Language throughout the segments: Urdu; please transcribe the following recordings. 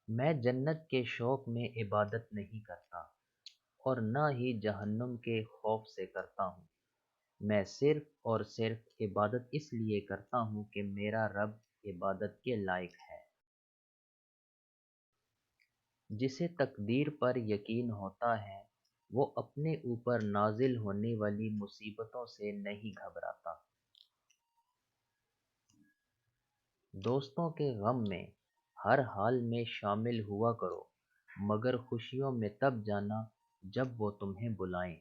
میں جنت کے شوق میں عبادت نہیں کرتا اور نہ ہی جہنم کے خوف سے کرتا ہوں۔ میں صرف اور صرف عبادت اس لیے کرتا ہوں کہ میرا رب عبادت کے لائق ہے۔ جسے تقدیر پر یقین ہوتا ہے وہ اپنے اوپر نازل ہونے والی مصیبتوں سے نہیں گھبراتا۔ دوستوں کے غم میں ہر حال میں شامل ہوا کرو، مگر خوشیوں میں تب جانا جب وہ تمہیں بلائیں۔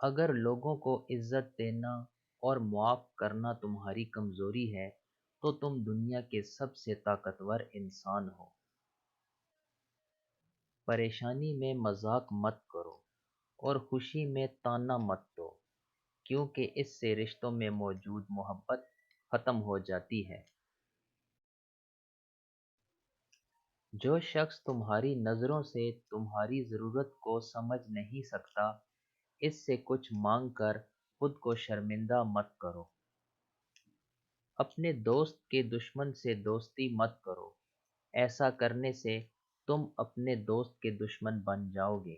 اگر لوگوں کو عزت دینا اور معاف کرنا تمہاری کمزوری ہے تو تم دنیا کے سب سے طاقتور انسان ہو۔ پریشانی میں مذاق مت کرو اور خوشی میں طعنہ مت دو، کیونکہ اس سے رشتوں میں موجود محبت ختم ہو جاتی ہے۔ جو شخص تمہاری نظروں سے تمہاری ضرورت کو سمجھ نہیں سکتا، اس سے کچھ مانگ کر خود کو شرمندہ مت کرو۔ اپنے دوست کے دشمن سے دوستی مت کرو، ایسا کرنے سے تم اپنے دوست کے دشمن بن جاؤ گے۔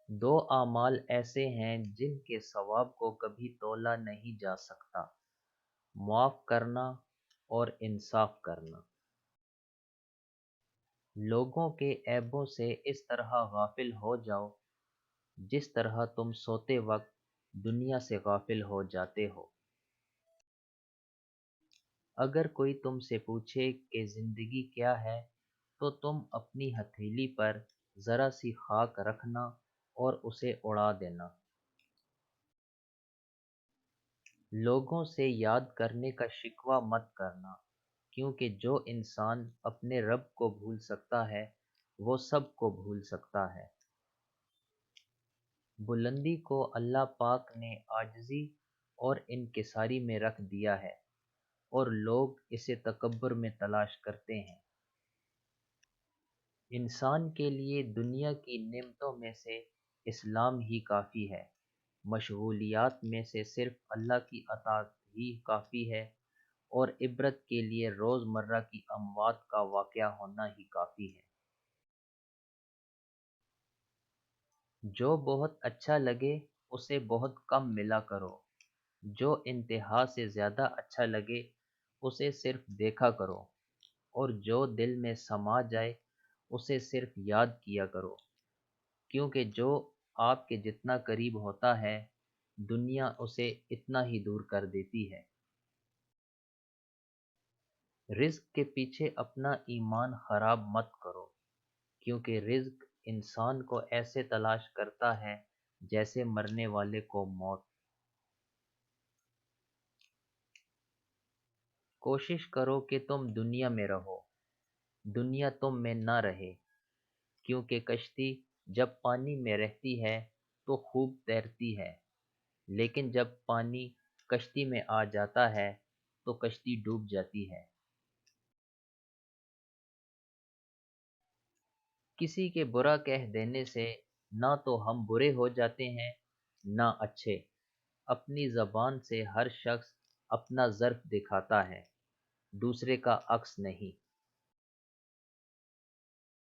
دو اعمال ایسے ہیں جن کے ثواب کو کبھی تولا نہیں جا سکتا: معاف کرنا اور انصاف کرنا۔ لوگوں کے عیبوں سے اس طرح غافل ہو جاؤ جس طرح تم سوتے وقت دنیا سے غافل ہو جاتے ہو۔ اگر کوئی تم سے پوچھے کہ زندگی کیا ہے تو تم اپنی ہتھیلی پر ذرا سی خاک رکھنا اور اسے اڑا دینا۔ لوگوں سے یاد کرنے کا شکوہ مت کرنا، کیونکہ جو انسان اپنے رب کو بھول سکتا ہے وہ سب کو بھول سکتا ہے۔ بلندی کو اللہ پاک نے عاجزی اور انکساری میں رکھ دیا ہے اور لوگ اسے تکبر میں تلاش کرتے ہیں۔ انسان کے لیے دنیا کی نعمتوں میں سے اسلام ہی کافی ہے، مشغولیات میں سے صرف اللہ کی اطاعت ہی کافی ہے، اور عبرت کے لیے روز مرہ کی اموات کا واقعہ ہونا ہی کافی ہے۔ جو بہت اچھا لگے اسے بہت کم ملا کرو، جو انتہا سے زیادہ اچھا لگے اسے صرف دیکھا کرو، اور جو دل میں سما جائے اسے صرف یاد کیا کرو، کیونکہ جو آپ کے جتنا قریب ہوتا ہے دنیا اسے اتنا ہی دور کر دیتی ہے۔ رزق کے پیچھے اپنا ایمان خراب مت کرو، کیونکہ رزق انسان کو ایسے تلاش کرتا ہے جیسے مرنے والے کو موت۔ کوشش کرو کہ تم دنیا میں رہو، دنیا تم میں نہ رہے، کیونکہ کشتی جب پانی میں رہتی ہے تو خوب تیرتی ہے، لیکن جب پانی کشتی میں آ جاتا ہے تو کشتی ڈوب جاتی ہے۔ کسی کے برا کہہ دینے سے نہ تو ہم برے ہو جاتے ہیں نہ اچھے۔ اپنی زبان سے ہر شخص اپنا ظرف دکھاتا ہے، دوسرے کا عکس نہیں۔